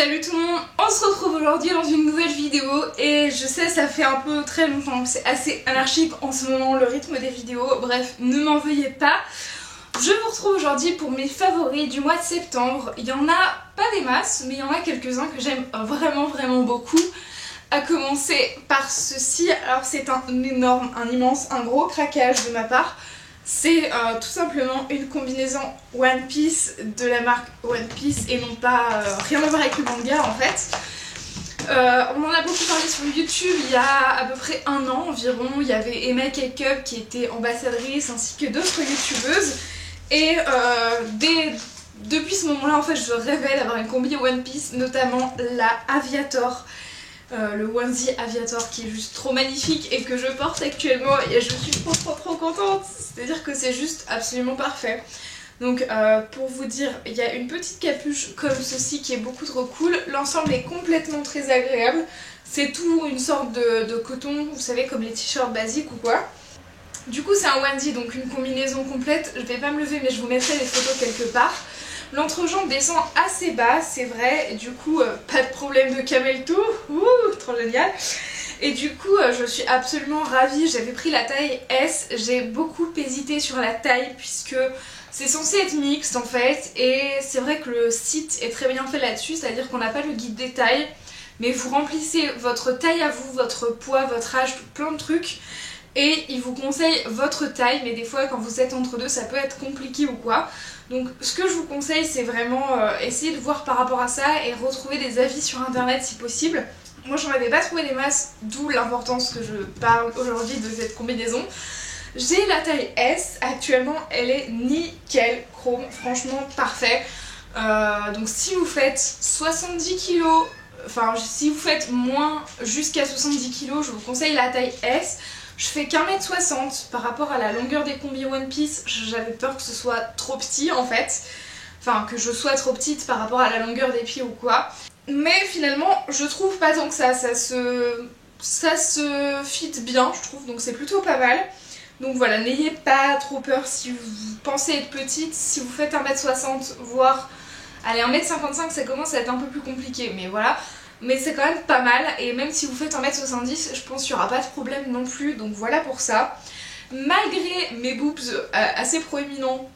Salut tout le monde, on se retrouve aujourd'hui dans une nouvelle vidéo et je sais ça fait un peu très longtemps, c'est assez anarchique en ce moment le rythme des vidéos, bref ne m'en veuillez pas. Je vous retrouve aujourd'hui pour mes favoris du mois de septembre. Il y en a pas des masses mais il y en a quelques-uns que j'aime vraiment beaucoup. À commencer par ceci, alors c'est un énorme, un immense, un gros craquage de ma part. C'est tout simplement une combinaison One Piece de la marque One Piece et non pas rien à voir avec le manga en fait. On en a beaucoup parlé sur YouTube il y a à peu près un an environ. Il y avait Emma Cake-up qui était ambassadrice ainsi que d'autres youtubeuses. Et depuis ce moment là en fait je rêvais d'avoir une combi One Piece, notamment la Aviator. Le onesie Aviator qui est juste trop magnifique et que je porte actuellement et je suis trop contente, c'est à dire que c'est juste absolument parfait. Donc pour vous dire, il y a une petite capuche comme ceci qui est beaucoup trop cool, l'ensemble est complètement très agréable, c'est tout une sorte de coton, vous savez comme les t-shirts basiques ou quoi. Du coup c'est un onesie, donc une combinaison complète, je vais pas me lever mais je vous mettrai les photos quelque part. L'entrejambe descend assez bas, c'est vrai, et du coup, pas de problème de camel toe, trop génial. Et du coup, je suis absolument ravie, j'avais pris la taille S, j'ai beaucoup hésité sur la taille puisque c'est censé être mixte en fait, et c'est vrai que le site est très bien fait là-dessus, c'est-à-dire qu'on n'a pas le guide des tailles, mais vous remplissez votre taille à vous, votre poids, votre âge, plein de trucs, et il vous conseille votre taille, mais des fois quand vous êtes entre deux, ça peut être compliqué ou quoi. Donc ce que je vous conseille c'est vraiment essayer de voir par rapport à ça et retrouver des avis sur internet si possible. Moi j'en avais pas trouvé des masses, d'où l'importance que je parle aujourd'hui de cette combinaison. J'ai la taille S, actuellement elle est nickel chrome, franchement parfait. Donc si vous faites 70 kg, enfin si vous faites moins jusqu'à 70 kg, je vous conseille la taille S. Je fais qu'1m60 par rapport à la longueur des combis One Piece, j'avais peur que ce soit trop petit en fait. Enfin que je sois trop petite par rapport à la longueur des pieds ou quoi. Mais finalement je trouve pas tant que ça se fit bien je trouve, donc c'est plutôt pas mal. Donc voilà, n'ayez pas trop peur si vous pensez être petite, si vous faites 1m60 voire allez 1m55 ça commence à être un peu plus compliqué mais voilà. Mais c'est quand même pas mal et même si vous faites 1m70 je pense qu'il n'y aura pas de problème non plus, donc voilà pour ça. Malgré mes boobs assez proéminents,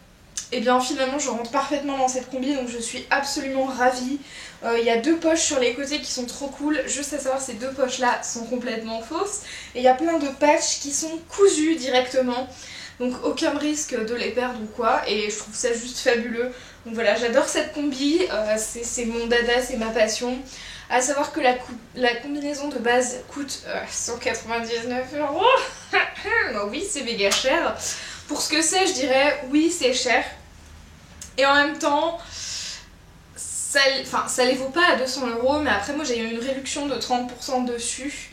et bien finalement je rentre parfaitement dans cette combi donc je suis absolument ravie. Il y a deux poches sur les côtés qui sont trop cool, juste à savoir ces deux poches là sont complètement fausses et il y a plein de patchs qui sont cousus directement. Donc aucun risque de les perdre ou quoi et je trouve ça juste fabuleux. Donc voilà, j'adore cette combi, c'est mon dada, c'est ma passion. À savoir que la combinaison de base coûte 199 €. Oui, c'est méga cher. Pour ce que c'est, je dirais oui, c'est cher. Et en même temps, ça les vaut pas à 200 €, mais après moi j'ai eu une réduction de 30% dessus.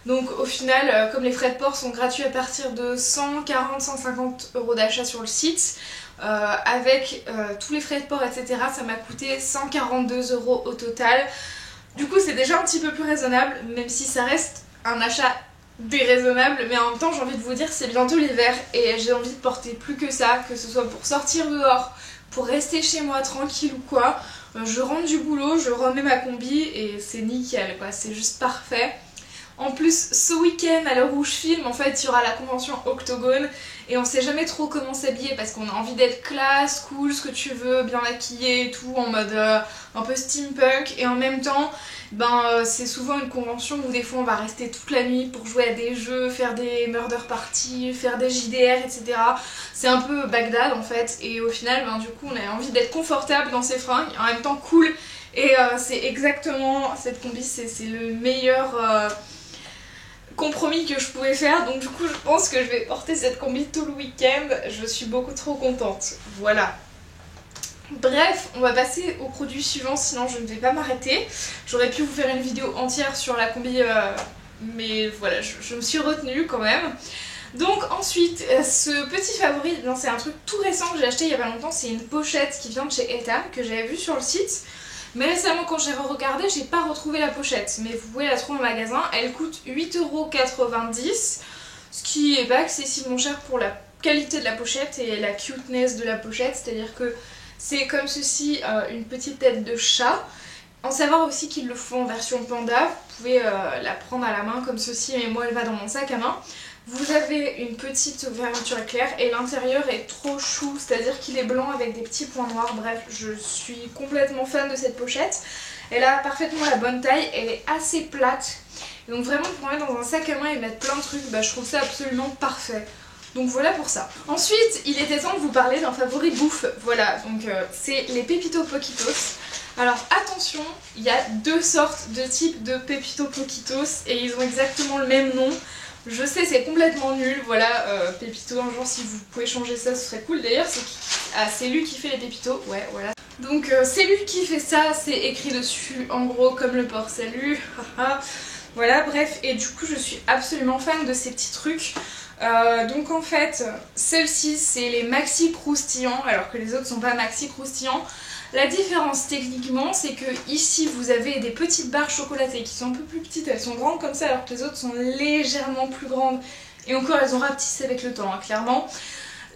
Donc au final, comme les frais de port sont gratuits à partir de 140-150 € d'achat sur le site, avec tous les frais de port etc, ça m'a coûté 142 € au total. Du coup c'est déjà un petit peu plus raisonnable, même si ça reste un achat déraisonnable, mais en même temps j'ai envie de vous dire c'est bientôt l'hiver et j'ai envie de porter plus que ça, que ce soit pour sortir dehors, pour rester chez moi tranquille ou quoi. Je rentre du boulot, je remets ma combi et c'est nickel quoi, c'est juste parfait. En plus ce week-end à l'heure où je filme en fait il y aura la convention Octogone et on sait jamais trop comment s'habiller parce qu'on a envie d'être classe, cool, ce que tu veux, bien maquillée et tout en mode un peu steampunk et en même temps c'est souvent une convention où des fois on va rester toute la nuit pour jouer à des jeux, faire des murder parties, faire des JDR etc. C'est un peu Bagdad en fait et au final du coup on a envie d'être confortable dans ses fringues et en même temps cool et c'est exactement cette combi, c'est le meilleur compromis que je pouvais faire, donc du coup je pense que je vais porter cette combi tout le week-end, je suis beaucoup trop contente, voilà. Bref, on va passer au produit suivant, sinon je ne vais pas m'arrêter. J'aurais pu vous faire une vidéo entière sur la combi, mais voilà, je me suis retenue quand même. Donc ensuite, ce petit favori, c'est un truc tout récent que j'ai acheté il y a pas longtemps, c'est une pochette qui vient de chez Etam, que j'avais vue sur le site. Mais récemment quand j'ai regardé, j'ai pas retrouvé la pochette, mais vous pouvez la trouver en magasin, elle coûte 8,90 €, ce qui est pas excessivement cher pour la qualité de la pochette et la cuteness de la pochette, c'est à dire que c'est comme ceci une petite tête de chat En savoir aussi qu'ils le font en version panda, vous pouvez la prendre à la main comme ceci, mais moi elle va dans mon sac à main. Vous avez une petite fermeture éclair et l'intérieur est trop chou, c'est-à-dire qu'il est blanc avec des petits points noirs. Bref, je suis complètement fan de cette pochette. Elle a parfaitement la bonne taille, elle est assez plate. Donc vraiment pour mettre dans un sac à main et mettre plein de trucs, je trouve ça absolument parfait. Donc voilà pour ça. Ensuite, il était temps de vous parler d'un favori bouffe. Voilà, donc c'est les Pepito Poquitos. Alors attention, il y a deux sortes de types de Pepito Poquitos et ils ont exactement le même nom. Je sais, c'est complètement nul, voilà, Pepito, un jour si vous pouvez changer ça, ce serait cool. D'ailleurs, c'est lui qui fait les Pepito, ouais, voilà. Donc c'est lui qui fait ça, c'est écrit dessus, en gros, comme le port salut, voilà, bref, et du coup, je suis absolument fan de ces petits trucs. Donc en fait, ceux-ci, c'est les maxi croustillants, alors que les autres sont pas maxi croustillants. La différence techniquement, c'est que ici vous avez des petites barres chocolatées qui sont un peu plus petites, elles sont grandes comme ça alors que les autres sont légèrement plus grandes et encore elles ont rapetissé avec le temps, hein, clairement.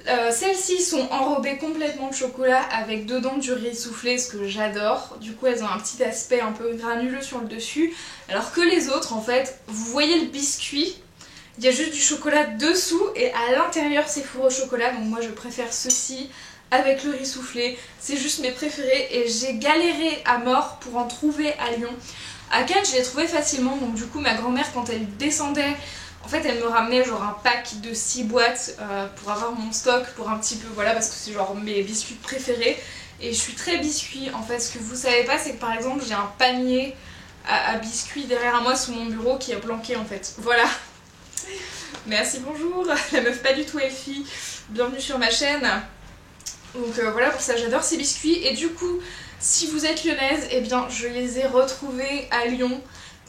Celles-ci sont enrobées complètement de chocolat avec dedans du riz soufflé, ce que j'adore. Du coup elles ont un petit aspect un peu granuleux sur le dessus, alors que les autres en fait, vous voyez le biscuit, il y a juste du chocolat dessous et à l'intérieur c'est fourré au chocolat, donc moi je préfère ceux-ci avec le riz soufflé, c'est juste mes préférés et j'ai galéré à mort pour en trouver à Lyon. À Cannes je les trouvais facilement, donc du coup ma grand-mère quand elle descendait, en fait elle me ramenait genre un pack de 6 boîtes pour avoir mon stock, pour un petit peu, voilà, parce que c'est genre mes biscuits préférés et je suis très biscuit en fait. Ce que vous savez pas c'est que par exemple j'ai un panier à biscuits derrière moi sous mon bureau qui est planqué en fait, voilà. Merci, bonjour, la meuf pas du tout elfie, bienvenue sur ma chaîne. Donc voilà, pour ça j'adore ces biscuits et du coup si vous êtes lyonnaise, eh bien je les ai retrouvés à Lyon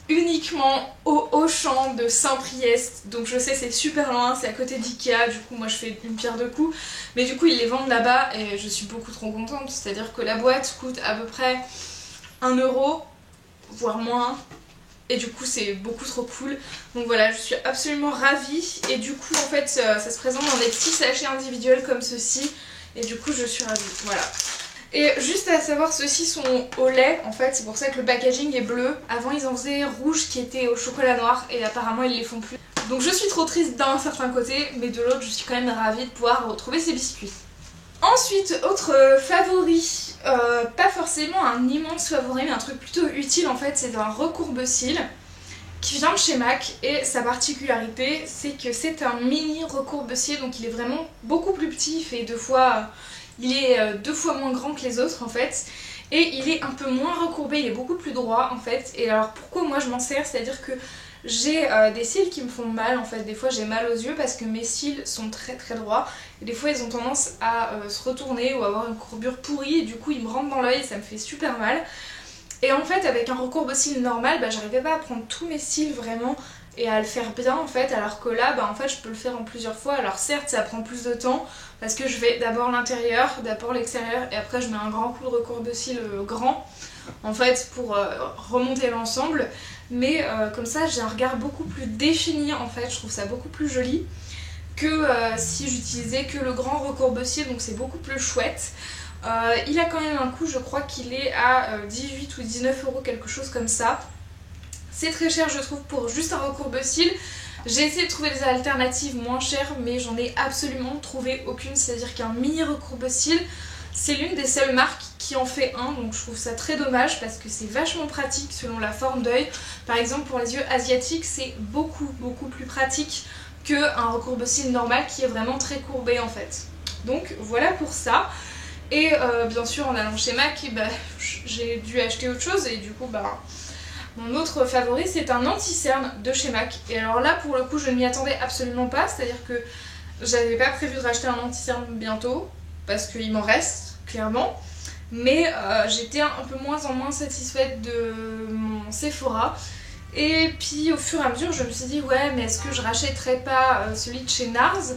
uniquement au Auchan de Saint-Priest. Donc je sais c'est super loin, c'est à côté d'Ikea, du coup moi je fais une pierre deux coups, mais du coup ils les vendent là-bas et je suis beaucoup trop contente, c'est à dire que la boîte coûte à peu près 1 €, voire moins. Et du coup c'est beaucoup trop cool. Donc voilà, je suis absolument ravie. Et du coup en fait ça se présente dans des petits sachets individuels comme ceci. Et du coup je suis ravie, voilà. Et juste à savoir, ceux-ci sont au lait en fait, c'est pour ça que le packaging est bleu. Avant ils en faisaient rouge qui était au chocolat noir et apparemment ils les font plus. Donc je suis trop triste d'un certain côté, mais de l'autre je suis quand même ravie de pouvoir retrouver ces biscuits. Ensuite, autre favori, pas forcément un immense favori mais un truc plutôt utile en fait, c'est un recourbe-cils qui vient de chez MAC et sa particularité c'est que c'est un mini recourbe-cils, donc il est vraiment beaucoup plus petit, il est 2 fois moins grand que les autres en fait et il est un peu moins recourbé, il est beaucoup plus droit en fait. Et alors pourquoi moi je m'en sers, c'est à dire que j'ai des cils qui me font mal en fait, des fois j'ai mal aux yeux parce que mes cils sont très très droits et des fois ils ont tendance à se retourner ou avoir une courbure pourrie et du coup ils me rentrent dans l'œil et ça me fait super mal. Et en fait avec un recourbe-cils normal, j'arrivais pas à prendre tous mes cils vraiment et à le faire bien en fait, alors que là en fait je peux le faire en plusieurs fois. Alors certes ça prend plus de temps parce que je vais d'abord l'intérieur, d'abord l'extérieur et après je mets un grand coup de recourbe-cils grand en fait pour remonter l'ensemble, mais comme ça j'ai un regard beaucoup plus défini en fait, je trouve ça beaucoup plus joli que si j'utilisais que le grand recourbe-cils, donc c'est beaucoup plus chouette. Il a quand même un coût, je crois qu'il est à 18 ou 19 €, quelque chose comme ça. C'est très cher je trouve pour juste un recourbe-cils. J'ai essayé de trouver des alternatives moins chères mais j'en ai absolument trouvé aucune, c'est-à-dire qu'un mini recourbe-cils c'est l'une des seules marques qui en fait un, donc je trouve ça très dommage parce que c'est vachement pratique selon la forme d'œil. Par exemple pour les yeux asiatiques c'est beaucoup plus pratique qu'un recourbe-cils normal qui est vraiment très courbé en fait. Donc voilà pour ça. Et bien sûr en allant chez MAC, j'ai dû acheter autre chose et du coup mon autre favori c'est un anti-cerne de chez MAC. Et alors là pour le coup je ne m'y attendais absolument pas, c'est-à-dire que j'avais pas prévu de racheter un anti-cerne bientôt parce qu'il m'en reste clairement, mais j'étais un peu moins en moins satisfaite de mon Sephora. Et puis au fur et à mesure je me suis dit ouais mais est-ce que je rachèterais pas celui de chez NARS,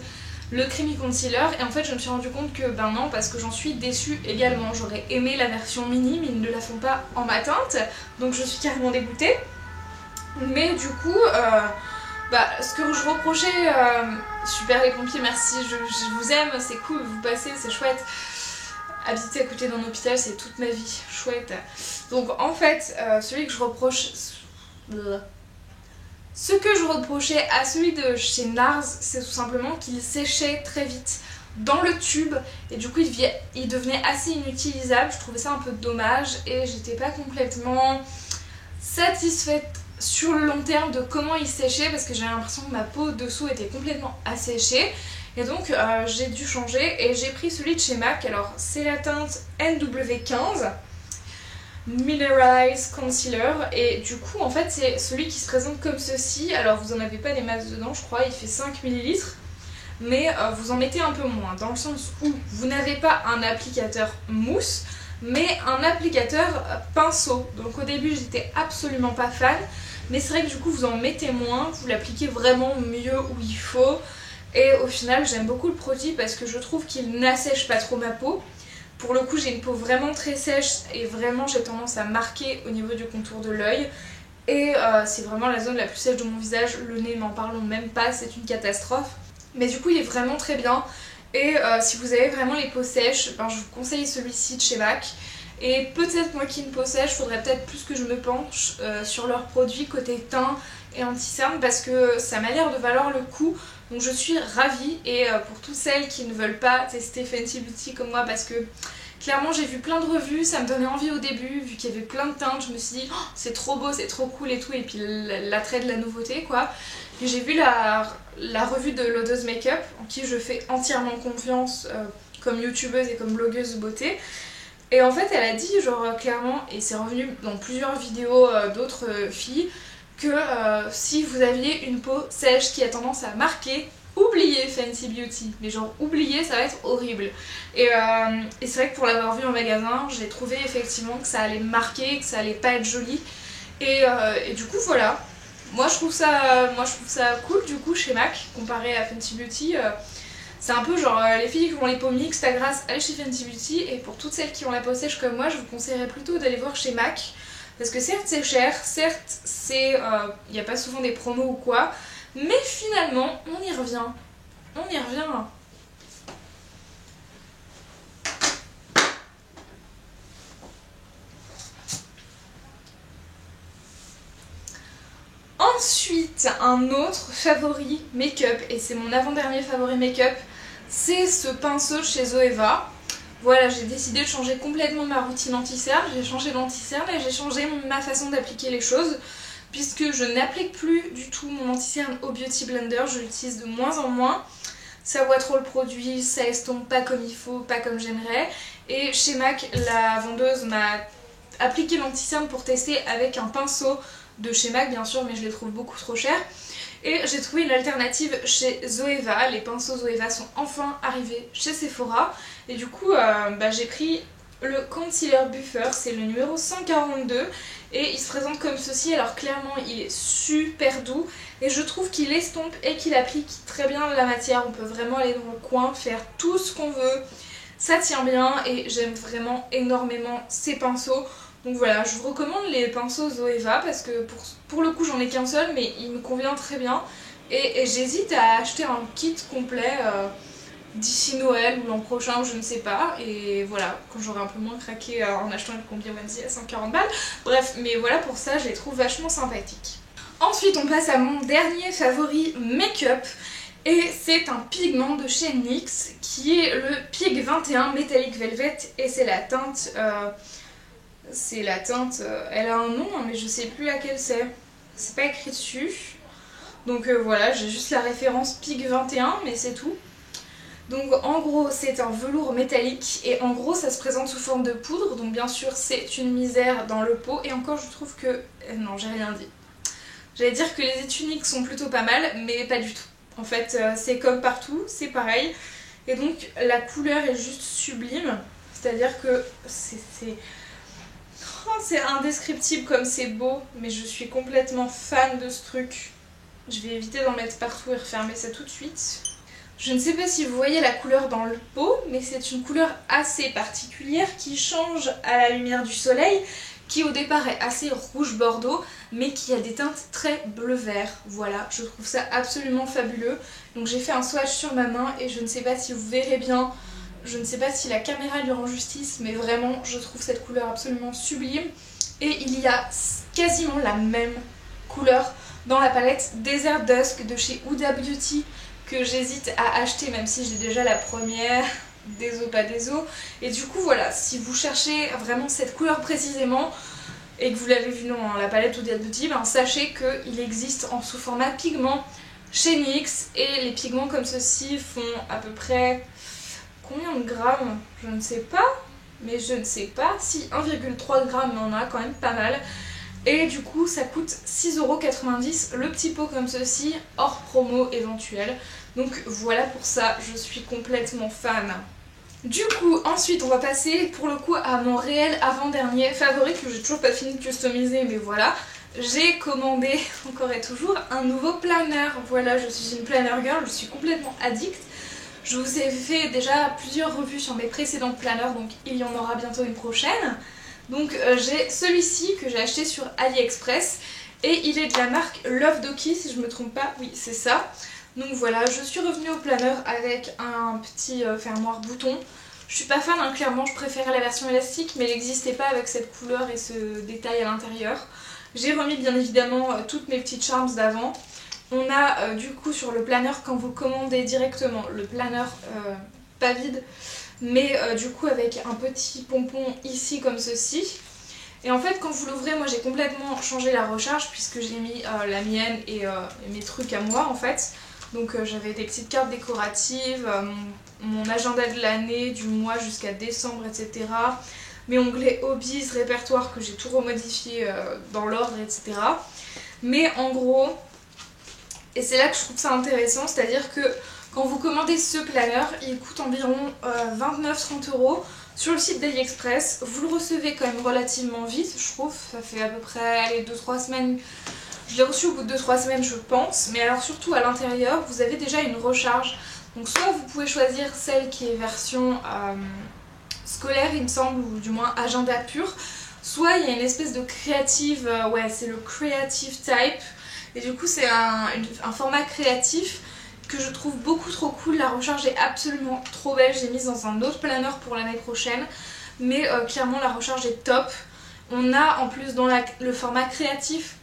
le Creamy Concealer, et en fait je me suis rendu compte que non, parce que j'en suis déçue également. J'aurais aimé la version mini mais ils ne la font pas en ma teinte, donc je suis carrément dégoûtée. Mais du coup ce que je reprochais, super les pompiers, merci, je vous aime, c'est cool, vous passez, c'est chouette. habiter à côté d'un hôpital, c'est toute ma vie. Chouette. Donc en fait, celui que je reproche... Ce que je reprochais à celui de chez NARS, c'est tout simplement qu'il séchait très vite dans le tube et du coup il devenait assez inutilisable. Je trouvais ça un peu dommage et j'étais pas complètement satisfaite sur le long terme de comment il séchait parce que j'avais l'impression que ma peau dessous était complètement asséchée et donc j'ai dû changer et j'ai pris celui de chez MAC. Alors c'est la teinte NW15 Mineralize Concealer et du coup en fait c'est celui qui se présente comme ceci. Alors vous en avez pas des masses dedans je crois, il fait 5 ml mais vous en mettez un peu moins dans le sens où vous n'avez pas un applicateur mousse mais un applicateur pinceau. Donc au début j'étais absolument pas fan mais c'est vrai que du coup vous en mettez moins, vous l'appliquez vraiment mieux où il faut et au final j'aime beaucoup le produit parce que je trouve qu'il n'assèche pas trop ma peau. Pour le coup j'ai une peau vraiment très sèche et vraiment j'ai tendance à marquer au niveau du contour de l'œil et c'est vraiment la zone la plus sèche de mon visage, le nez n'en parlons même pas, c'est une catastrophe. Mais du coup il est vraiment très bien et si vous avez vraiment les peaux sèches, ben, je vous conseille celui-ci de chez MAC. Et peut-être moi qui ai une peau sèche, faudrait peut-être plus que je me penche sur leurs produits côté teint et anti-cerne parce que ça m'a l'air de valoir le coup. Donc je suis ravie et pour toutes celles qui ne veulent pas tester Fenty Beauty comme moi parce que clairement j'ai vu plein de revues, ça me donnait envie au début vu qu'il y avait plein de teintes, je me suis dit oh, c'est trop beau, c'est trop cool et tout et puis l'attrait de la nouveauté quoi. Et j'ai vu la revue de l'Odeuse Makeup en qui je fais entièrement confiance comme youtubeuse et comme blogueuse de beauté. Et en fait elle a dit genre clairement, et c'est revenu dans plusieurs vidéos d'autres filles, que si vous aviez une peau sèche qui a tendance à marquer, oubliez Fenty Beauty. Mais genre oubliez, ça va être horrible. Et c'est vrai que pour l'avoir vu en magasin, j'ai trouvé effectivement que ça allait marquer, que ça allait pas être joli. Et du coup voilà, moi je trouve ça cool du coup chez MAC comparé à Fenty Beauty. C'est un peu genre les filles qui ont les peaux mixtes à grasse, allez chez Fenty Beauty. Et pour toutes celles qui ont la peau sèche comme moi, je vous conseillerais plutôt d'aller voir chez MAC. Parce que certes c'est cher, certes c'est il n'y a pas souvent des promos ou quoi, mais finalement on y revient. On y revient. Ensuite, un autre favori make-up, et c'est mon avant-dernier favori make-up, c'est ce pinceau chez Zoeva. Voilà, j'ai décidé de changer complètement ma routine anti-cerne, j'ai changé l'anti-cerne et j'ai changé ma façon d'appliquer les choses puisque je n'applique plus du tout mon anti-cerne au Beauty Blender, je l'utilise de moins en moins. Ça voit trop le produit, ça estompe pas comme il faut, pas comme j'aimerais. Et chez MAC, la vendeuse m'a appliqué l'anti-cerne pour tester avec un pinceau de chez MAC bien sûr, mais je les trouve beaucoup trop chers. Et j'ai trouvé une alternative chez Zoeva, les pinceaux Zoeva sont enfin arrivés chez Sephora. Et du coup j'ai pris le Concealer Buffer, c'est le numéro 142 et il se présente comme ceci. Alors clairement il est super doux et je trouve qu'il estompe et qu'il applique très bien la matière. On peut vraiment aller dans le coin, faire tout ce qu'on veut, ça tient bien et j'aime vraiment énormément ces pinceaux. Donc voilà, je vous recommande les pinceaux Zoeva parce que pour le coup j'en ai qu'un seul mais il me convient très bien. Et j'hésite à acheter un kit complet d'ici Noël ou l'an prochain ou je ne sais pas. Et voilà, quand j'aurai un peu moins craqué en achetant le combi Wednesday à 140 balles. Bref, mais voilà pour ça je les trouve vachement sympathiques. Ensuite on passe à mon dernier favori make-up. Et c'est un pigment de chez NYX qui est le Pig 21 Metallic Velvet et c'est la teinte... elle a un nom hein, mais je sais plus laquelle c'est pas écrit dessus. Donc voilà, j'ai juste la référence Pig 21 mais c'est tout. Donc en gros c'est un velours métallique et en gros ça se présente sous forme de poudre. Donc bien sûr c'est une misère dans le pot et encore je trouve que... non j'ai rien dit. J'allais dire que les études NYX sont plutôt pas mal mais pas du tout. En fait c'est comme partout, c'est pareil. Et donc la couleur est juste sublime. C'est-à-dire que c'est indescriptible comme c'est beau, mais je suis complètement fan de ce truc. Je vais éviter d'en mettre partout et refermer ça tout de suite. Je ne sais pas si vous voyez la couleur dans le pot, mais c'est une couleur assez particulière qui change à la lumière du soleil, qui au départ est assez rouge bordeaux, mais qui a des teintes très bleu-vert. Voilà, je trouve ça absolument fabuleux. Donc j'ai fait un swatch sur ma main et je ne sais pas si vous verrez bien Je ne sais pas si la caméra lui rend justice, mais vraiment je trouve cette couleur absolument sublime. Et il y a quasiment la même couleur dans la palette Desert Dusk de chez Huda Beauty que j'hésite à acheter, même si j'ai déjà la première. Désolé, pas désolé. Et du coup voilà, si vous cherchez vraiment cette couleur précisément et que vous l'avez vu dans la palette Huda Beauty, ben sachez qu'il existe en sous format pigment chez NYX, et les pigments comme ceci font à peu près combien de grammes? Je ne sais pas, mais je ne sais pas. Si 1,3 g, mais on en a quand même pas mal. Et du coup ça coûte 6,90 € le petit pot comme ceci, hors promo éventuel. Donc voilà, pour ça je suis complètement fan. Du coup ensuite on va passer pour le coup à mon réel avant-dernier favori que j'ai toujours pas fini de customiser, mais voilà. J'ai commandé encore et toujours un nouveau planner. Voilà, je suis une planner girl, je suis complètement addict. Je vous ai fait déjà plusieurs revues sur mes précédents planners, donc il y en aura bientôt une prochaine. Donc j'ai celui-ci que j'ai acheté sur AliExpress et il est de la marque Love Doki si je me trompe pas, oui c'est ça. Donc voilà, je suis revenue au planner avec un petit fermoir bouton. Je suis pas fan, hein, clairement, je préférais la version élastique, mais elle n'existait pas avec cette couleur et ce détail à l'intérieur. J'ai remis bien évidemment toutes mes petites charms d'avant. On a du coup sur le planner, quand vous commandez directement le planner pas vide, mais du coup avec un petit pompon ici comme ceci. Et en fait quand vous l'ouvrez, moi j'ai complètement changé la recharge puisque j'ai mis la mienne et mes trucs à moi en fait. Donc j'avais des petites cartes décoratives, mon agenda de l'année, du mois jusqu'à décembre, etc. Mes onglets hobbies, répertoire que j'ai tout remodifié dans l'ordre, etc. Mais en gros, et c'est là que je trouve ça intéressant, c'est-à-dire que quand vous commandez ce planner, il coûte environ 29-30 € sur le site d'AliExpress. Vous le recevez quand même relativement vite, je trouve. Ça fait à peu près 2-3 semaines. Je l'ai reçu au bout de 2-3 semaines, je pense. Mais alors surtout à l'intérieur, vous avez déjà une recharge. Donc soit vous pouvez choisir celle qui est version scolaire, il me semble, ou du moins agenda pur. Soit il y a une espèce de créative, ouais c'est le creative type. Et du coup c'est un format créatif que je trouve beaucoup trop cool. La recharge est absolument trop belle. J'ai mise dans un autre planner pour l'année prochaine. Mais clairement la recharge est top. On a en plus dans le format créatif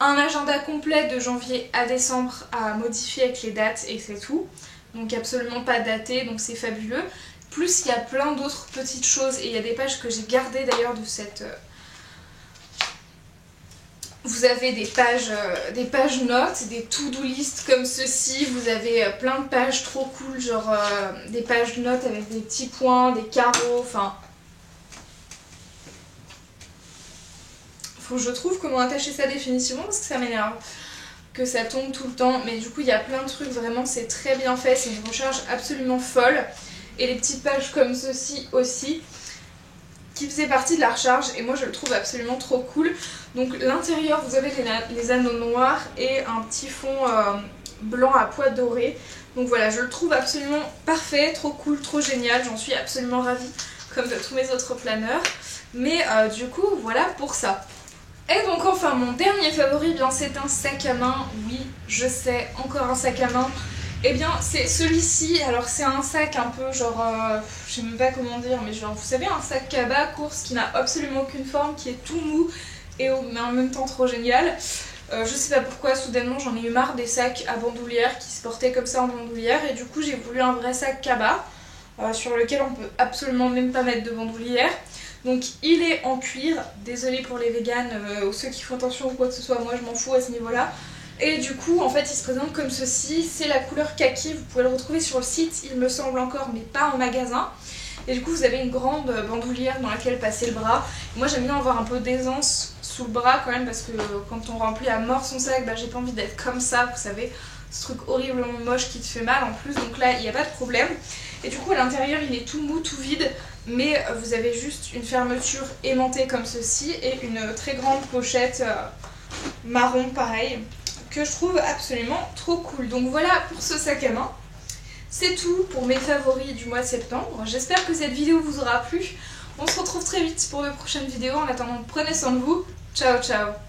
un agenda complet de janvier à décembre à modifier avec les dates et c'est tout. Donc absolument pas daté, donc c'est fabuleux. Plus il y a plein d'autres petites choses et il y a des pages que j'ai gardées d'ailleurs de cette... Vous avez des pages notes, des to-do list comme ceci. Vous avez plein de pages trop cool, genre des pages notes avec des petits points, des carreaux, enfin... Faut que je trouve comment attacher ça définitivement parce que ça m'énerve que ça tombe tout le temps. Mais du coup il y a plein de trucs, vraiment c'est très bien fait, c'est une recharge absolument folle. Et les petites pages comme ceci aussi qui faisaient partie de la recharge et moi je le trouve absolument trop cool. Donc l'intérieur vous avez les anneaux noirs et un petit fond blanc à pois dorés. Donc voilà, je le trouve absolument parfait, trop cool, trop génial, j'en suis absolument ravie comme de tous mes autres planeurs. Mais du coup voilà pour ça. Et donc enfin mon dernier favori, bien c'est un sac à main. Oui je sais, encore un sac à main. Et bien c'est celui-ci. Alors c'est un sac un peu genre, je sais même pas comment dire, mais genre vous savez un sac cabas course qui n'a absolument aucune forme, qui est tout mou et mais en même temps trop génial. Je sais pas pourquoi soudainement j'en ai eu marre des sacs à bandoulière qui se portaient comme ça en bandoulière et du coup j'ai voulu un vrai sac cabas sur lequel on peut absolument même pas mettre de bandoulière. Donc il est en cuir, désolée pour les véganes ou ceux qui font attention ou quoi que ce soit, moi je m'en fous à ce niveau là. Et du coup en fait il se présente comme ceci, c'est la couleur kaki, vous pouvez le retrouver sur le site il me semble encore mais pas en magasin. Et du coup vous avez une grande bandoulière dans laquelle passer le bras. Moi j'aime bien avoir un peu d'aisance sous le bras quand même parce que quand on remplit à mort son sac, bah, j'ai pas envie d'être comme ça, vous savez, ce truc horriblement moche qui te fait mal en plus, donc là il n'y a pas de problème. Et du coup à l'intérieur il est tout mou, tout vide, mais vous avez juste une fermeture aimantée comme ceci et une très grande pochette marron pareil, que je trouve absolument trop cool. Donc voilà pour ce sac à main. C'est tout pour mes favoris du mois de septembre. J'espère que cette vidéo vous aura plu. On se retrouve très vite pour de prochaines vidéos. En attendant, prenez soin de vous. Ciao ciao.